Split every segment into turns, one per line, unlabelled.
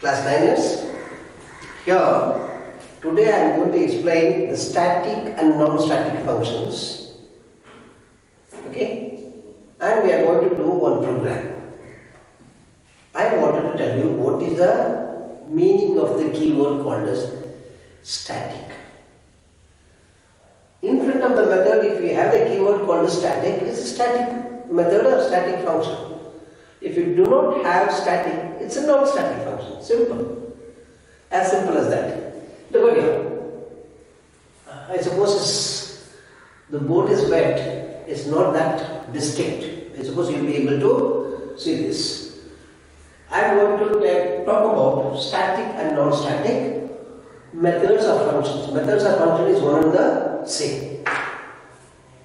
Class 9ers. Here, today I am going to explain the static and non-static functions. Okay? And we are going to do one program. I wanted to tell you what is the meaning of the keyword called as static. In front of the method, if we have the keyword called as static, it's a static method or static function. If you do not have static, it's a non-static function. Simple. As simple as that. Look at here. I suppose the board is wet. It's not that distinct. I suppose you'll be able to see this. I'm going to talk about static and non-static methods of functions. Methods of function is one and the same.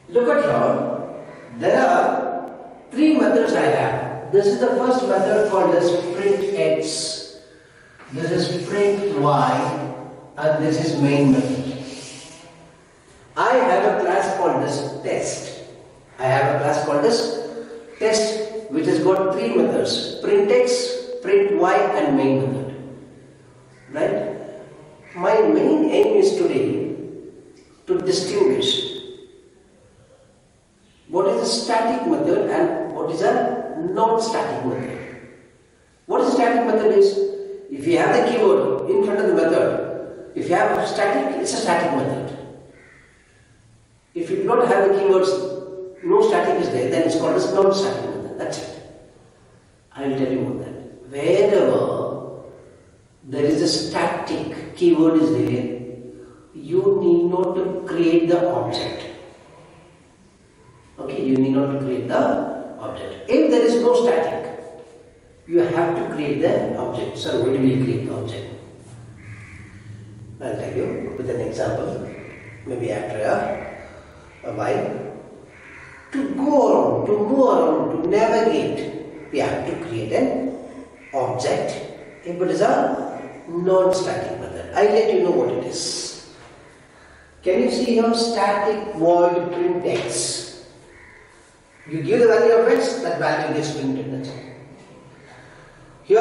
Look at here. There are three methods I have. This is the first method called as print x. This is print y, and this is main method. I have a class called as test. I have a class called as test, which has got three methods: print x, print y, and main method. Right? My main aim is today to distinguish what is a static method and what is a non-static method. What is a static method is, if you have the keyword in front of the method, if you have a static, it's a static method. If you do not have the keywords, no static is there, then it's called as non-static method. That's it. I will tell you about that. Wherever there is a static keyword is there, you need not to create the object. Okay, you need not to create the object. If there is no static, you have to create the object. So, where do we create the object? I'll tell you with an example, maybe after a while. To go around, to move around, to navigate, we have to create an object. If it is a non-static method, I'll let you know what it is. Can you see here static void print x? You give the value of x, that value gets printed. That's all. Here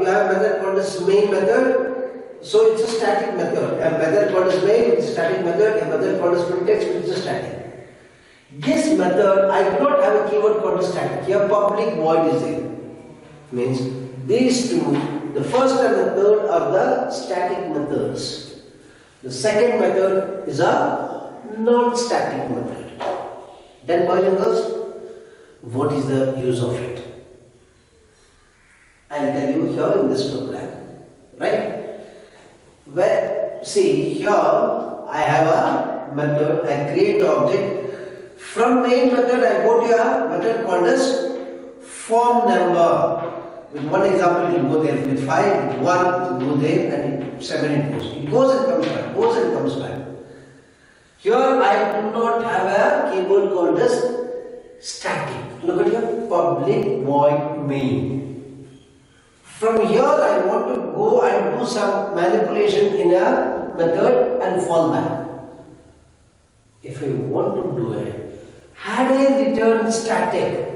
you have a method called as main method, so it's a static method. A method called as main, it's a static method. A method called as print x, which is a static. This method, I do not have a keyword called as static. Here public void is there. Means these two, the first and the third are the static methods. The second method is a non-static method. Then boys and girls, what is the use of it? I'll tell you here in this program. Right? Where, see, here I have a method, I create the object. From main method, I go to a method called as form number. With one example, it will go there. With 5, with 1, it will go there, and 7 it goes. It goes and comes back, goes and comes back. Here I do not have a keyword called as static. Look at here, public void main. From here I want to go and do some manipulation in a method and fall back. If I want to do it, had I returned static,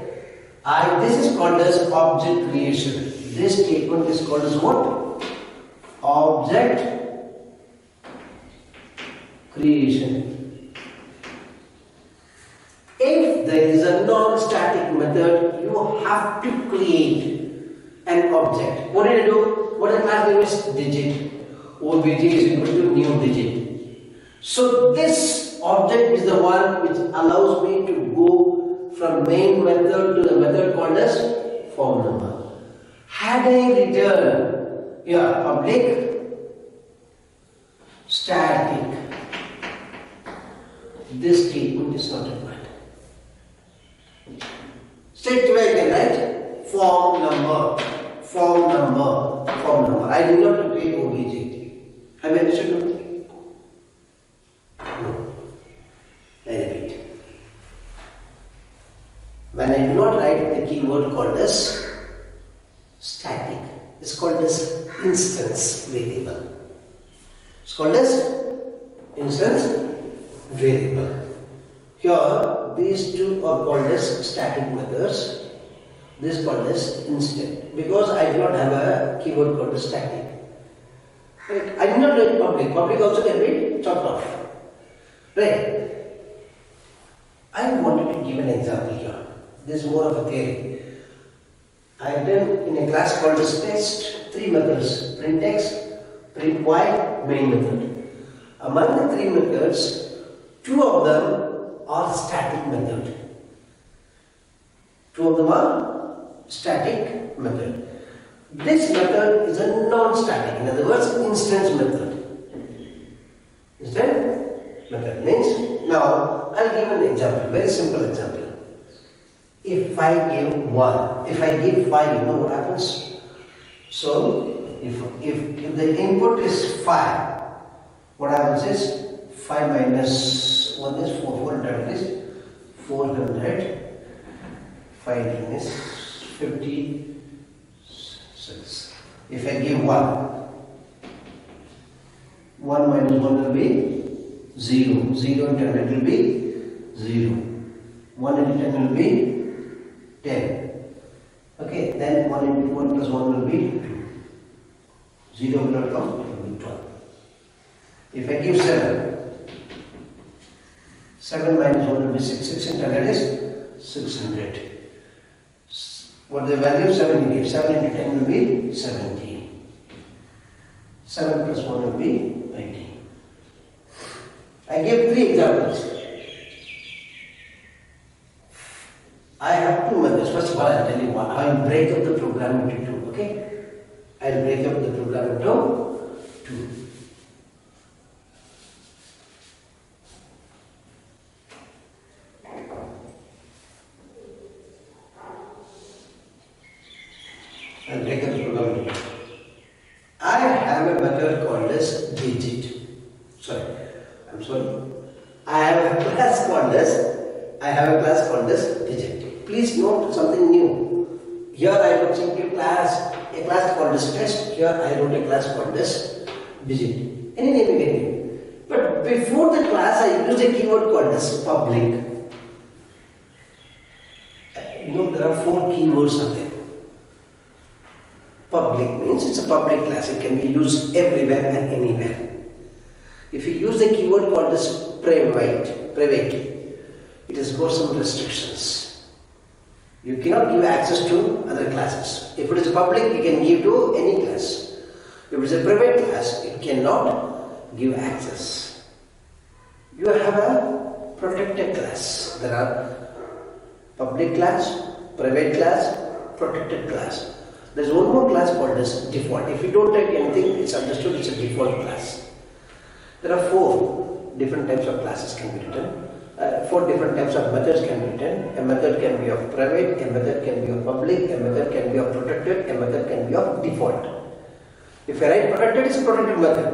this is called as object creation. This statement is called as what? Object creation. If there is a non-static method, you have to create an object. What did I do? What the class name is? Digit. OBJ is equal to new digit. So this object is the one which allows me to go from main method to the method called as form number. Had I returned public static, this statement is not required. Straight away again, right? Form number, form number, form number. I do not create OBJ. Have you understood? No. I repeat. When I do not write the keyword called as static, it's called as instance variable. It's called as instance variable. Here, these two are called as static methods. This is called as instant because I do not have a keyword called as static. Right? I did not write public. Public also can be chopped off. Right? I wanted to give an example here. This is more of a theory. I have done in a class called as test 3 methods: print x, print y, main method. Among the 3 methods, 2 of them are static method. 2 of them are static method. This method is a non-static, in other words, instance method. Instant method means, now I'll give an example, very simple example. If I give 1, if I give 5, you know what happens? So, if the input is 5, what happens is 5 minus 1 is 4, 400 is 400, 5 is 56. If I give 1 minus 1 will be 0, 0 into 100 will be 0, 1 into 10 will be 10. Okay, then 1 into 1 plus 1 will be 2. 0 will not come, it will be 12. If I give 7, 7 minus 1 will be 6, 6 into 100 is 600. What the value of 7 you give? 7 into 10 will be 17. 7 plus 1 will be 19. I gave 3 examples. I have 2 methods. First of all, I'll tell you what. I'll break up the program into 2. Okay? I'll break up the program into 2. I'll break up the program into 2. I have a method called as digit. I have a class called as digit. Please note something new. Here I wrote simply a class called as test. Here I wrote a class called as digit. Any name you can give. But before the class I used a keyword called as public. You know there are 4 keywords out there. Public means it's a public class. It can be used everywhere and anywhere. If you use the keyword called as private, it has got some restrictions. You cannot give access to other classes. If it is a public, you can give to any class. If it is a private class, it cannot give access. You have a protected class. There are public class, private class, protected class. There is one more class called as default. If you don't type anything, it's understood it's a default class. There are 4 different types of classes can be written. 4 different types of methods can be written. A method can be of private, a method can be of public, a method can be of protected, a method can be of default. If I write protected, it's a protected method.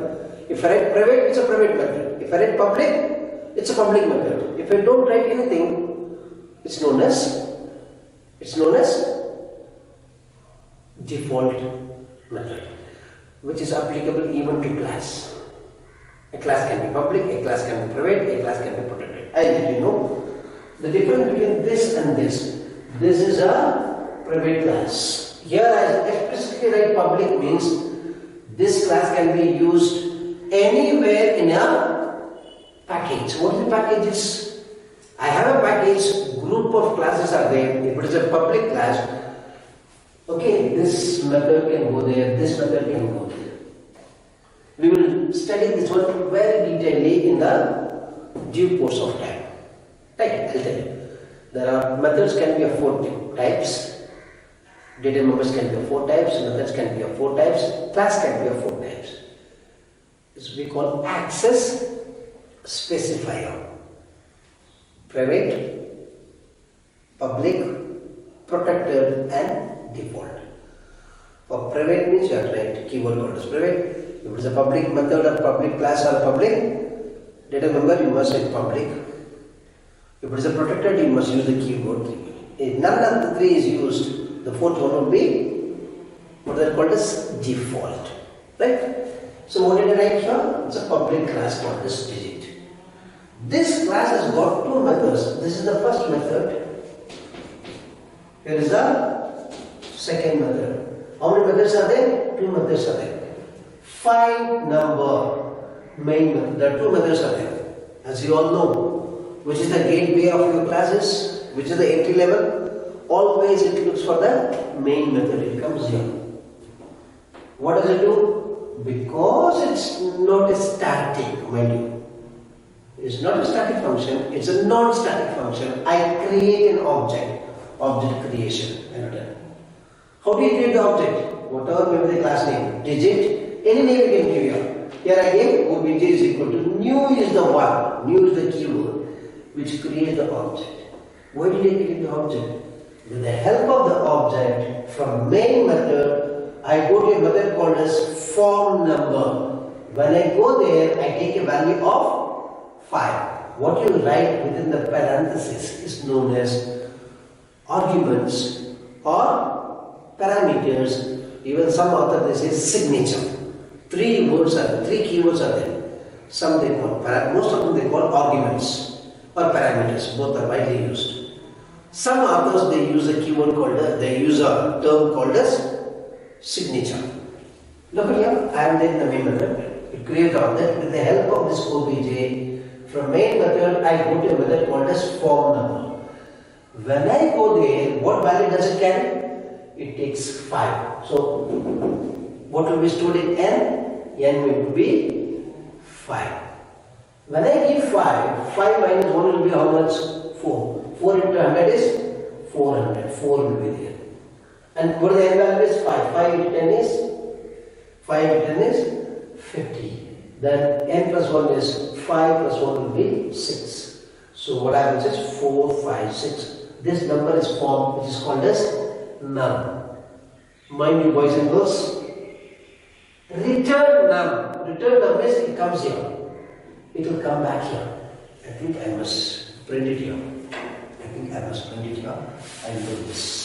If I write private, it's a private method. If I write public, it's a public method. If I don't write anything, it's known as default method, which is applicable even to class. A class can be public, a class can be private, a class can be protected. I let you know the difference between this and this. This is a private class. Here I explicitly write public means this class can be used anywhere in a package. What the package is? I have a package, group of classes are there. If it is a public class, okay, this method can go there, this method can go there. We will study this one very detailedly in the due course of time. Right, I'll tell you. There are methods can be of 4 types. Data members can be of 4 types. Methods can be of 4 types. Class can be of 4 types. This we call access specifier. Private, public, protected and default. For private means you have to write keyword called as private. If it is a public method or public class or public data member, you must write public. If it is a protected, you must use the keyword. If none of the 3 is used, the 4th one will be what they are called as default. Right? So what did I write here? It's a public class called as digit. This class has got 2 methods. This is the first method. Here is the second method. How many methods are there? Two methods are there. Find number, main method. There are two methods are there. As you all know, which is the gateway of your classes, which is the entry level. Always it looks for the main method. It comes here. What does it do? Because it's not a static, mind you. It's not a static function, it's a non-static function. I create an object. Object creation. How do you create the object? Whatever may be the class name. Digit, any name you can give here. Here I gave obj is equal to new is the one. New is the keyword which creates the object. Why did I create the object? With the help of the object from main method, I go to a method called as form number. When I go there, I take a value of 5. What you write within the parenthesis is known as arguments or parameters. Even some author they say signature. Three keywords are there. Some they call, most of them they call arguments or parameters. Both are widely used. Some authors they use a keyword called, they use a term called as signature. Look at here, I am there in the main method. It creates the object with the help of this obj. From main method, I go to a method called as form number. When I go there, what value does it carry? It takes 5. So, what will be stored in n? N will be 5. When I give 5, 5 minus 1 will be how much? 4. 4 into 100 is 400. 4 will be there. And what is the n value is 5. 5 into 10 is 5 into 10 is 50. Then n plus 1 is 5 plus 1 will be 6. So what happens is 4, 5, 6. This number is formed which is called as num. Mind you boys and girls. Return num. Return num means it comes here. It will come back here. I think I must print it here. I will do this.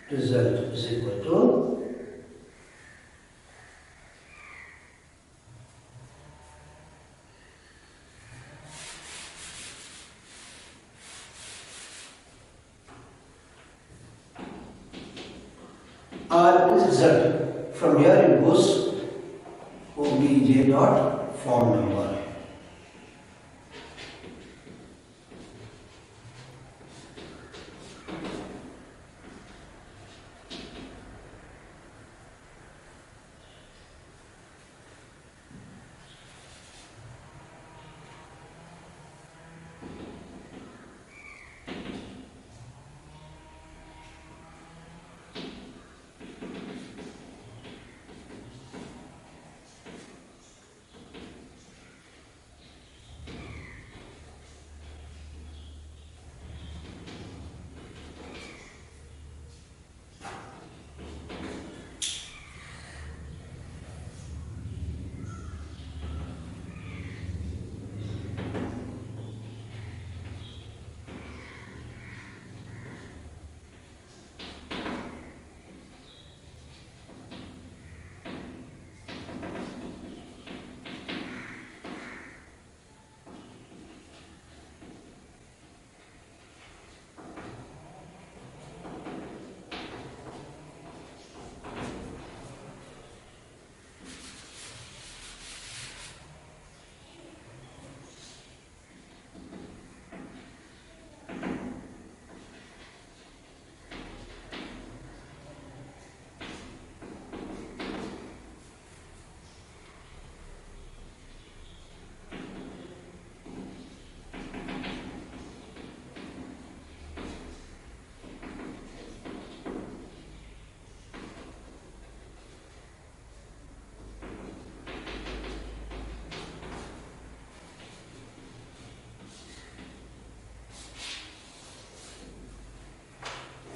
Result is equal to R is result. From here it goes obj dot form number.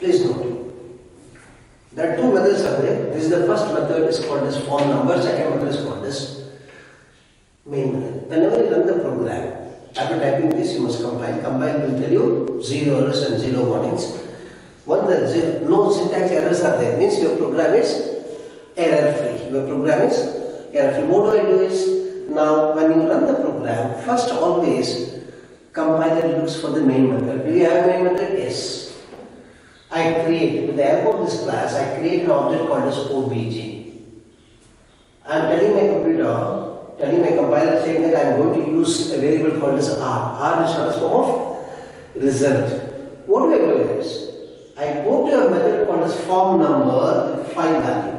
Please note, there are two methods are there. This is the first method is called as form number, second method is called as main method. Whenever you run the program, after typing this you must compile. Compile will tell you 0 errors and 0 warnings. Once the no syntax errors are there, means your program is error free. Your program is error free. What do I do is, now when you run the program, first always compiler looks for the main method. Do you have a main method? Yes. I create, with the help of this class, I create an object called as obj. I am telling my computer, telling my compiler saying that I am going to use a variable called as R. R is short form of result. What do I do with this? I go to a method called as form number with 5 value.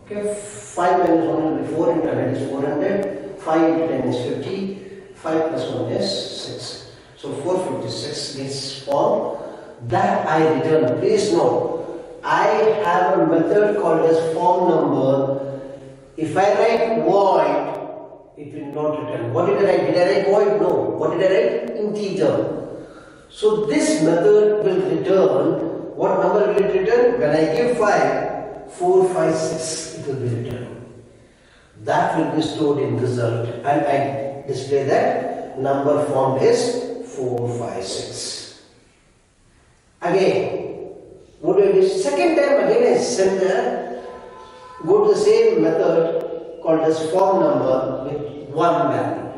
Okay, 5 minus 1 will be 4 into 100 is 400, 5 into 10 is 50, 5 plus 1 is 6. So 456 gets formed. That I return. Please note, I have a method called as form number. If I write void, it will not return. What did I write? Did I write void? No. What did I write? Integer. So this method will return. What number will it return? When I give 5, 4, 5, 6, it will be returned. That will be stored in result, and I display that number formed is 4, 5, 6. Again, what do I do? Second time again I send go to the same method called as form number with 1 value.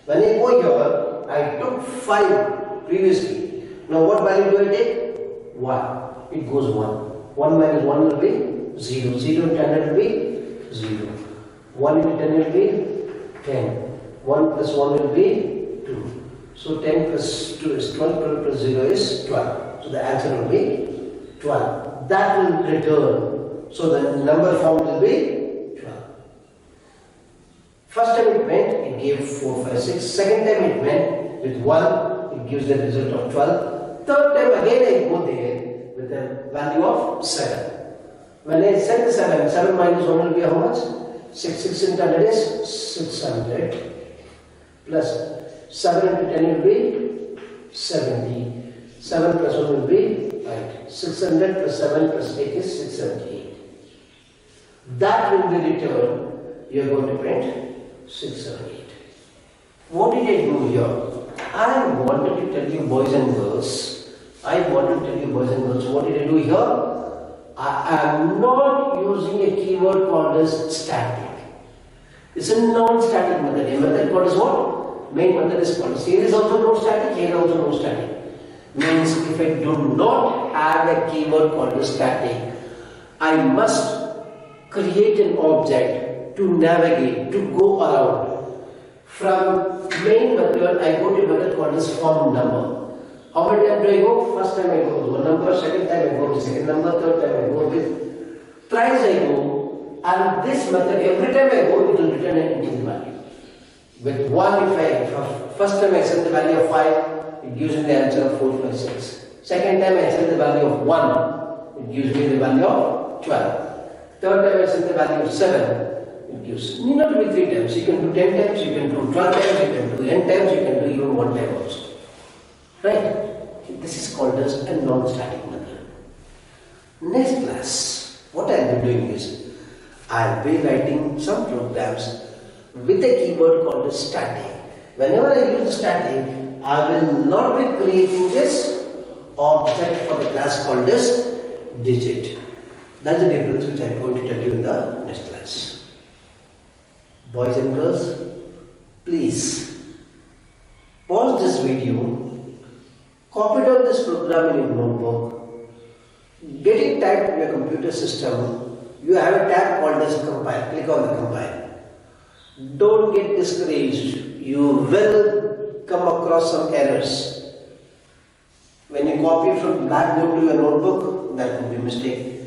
When I go here, I took 5 previously. Now what value do I take? 1. It goes 1. 1 minus 1 will be 0. 0 into 10 will be 0. 1 into 10 will be 10. 1 plus 1 will be 2. So 10 plus 2 is 12, 12 plus 0 is 12. So the answer will be 12. That will return. So the number formed will be 12. First time it went, it gave 4, 5, 6. Second time it went with 1, it gives the result of 12. Third time again I go there with a value of 7. When I send the 7, 7 minus 1 will be how much? 6, 6 into 100 is 600 plus 7 into 10 will be 70. 7 plus 1 will be 8. 600 plus 7 plus 8 is 678. That will be returned. You are going to print 678. What did I do here? I wanted to tell you boys and girls. What did I do here? I am not using a keyword called as static. It's a non-static method. A method called as what? Main method is called. Here is also no static, here also no static. Means if I do not have a keyword called as static, I must create an object to navigate, to go around. From main method, I go to a method called as form number. How many times do I go? First time I go with one number, second time I go with second number, third time I go with thrice I go, and this method every time I go it will return an integer value. With 1, first time I send the value of 5, it gives me the answer of 4, 5, 6. Second time I send the value of 1, it gives me the value of 12. Third time I send the value of 7, it gives. Need not to be 3 times. You can do 10 times, you can do 12 times, you can do n times, you can do even 1 time also. Right? This is called as a non-static method. Next class, what I will be doing is, I will be writing some programs with a keyword called as static. Whenever I use static, I will not be creating this object for the class called as digit. That's the difference which I am going to tell you in the next class. Boys and girls, please pause this video. Copy down this program in your notebook, get it typed in your computer system. You have a tab called as compile. Click on the compile. Don't get discouraged. You will come across some errors. When you copy from blackboard to your notebook, that will be a mistake.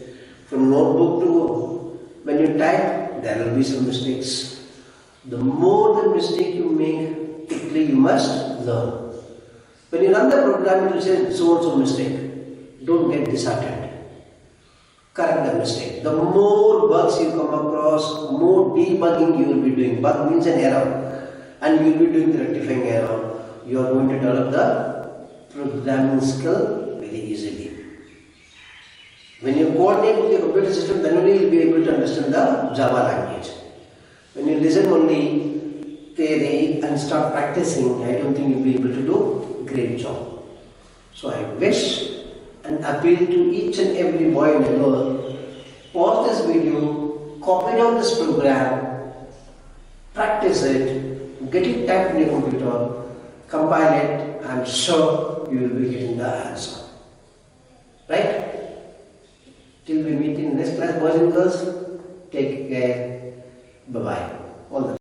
From notebook to when you type, there will be some mistakes. The more the mistake you make, quickly you must learn. When you run the program, it will say so and so mistake. Don't get disheartened. Correct the mistake. The more bugs you come across, more debugging you will be doing. Bug means an error, and you will be doing the rectifying error. You are going to develop the programming skill very easily. When you coordinate with your computer system, then only you will be able to understand the Java language. When you listen only theory and start practicing, I don't think you will be able to do great job. So I wish and appeal to each and every boy and girl pause this video, copy down this program, practice it, get it typed in your computer, compile it. I am sure you will be getting the answer. Right? Till we meet in next class, boys and girls, take care. Bye-bye. All the best.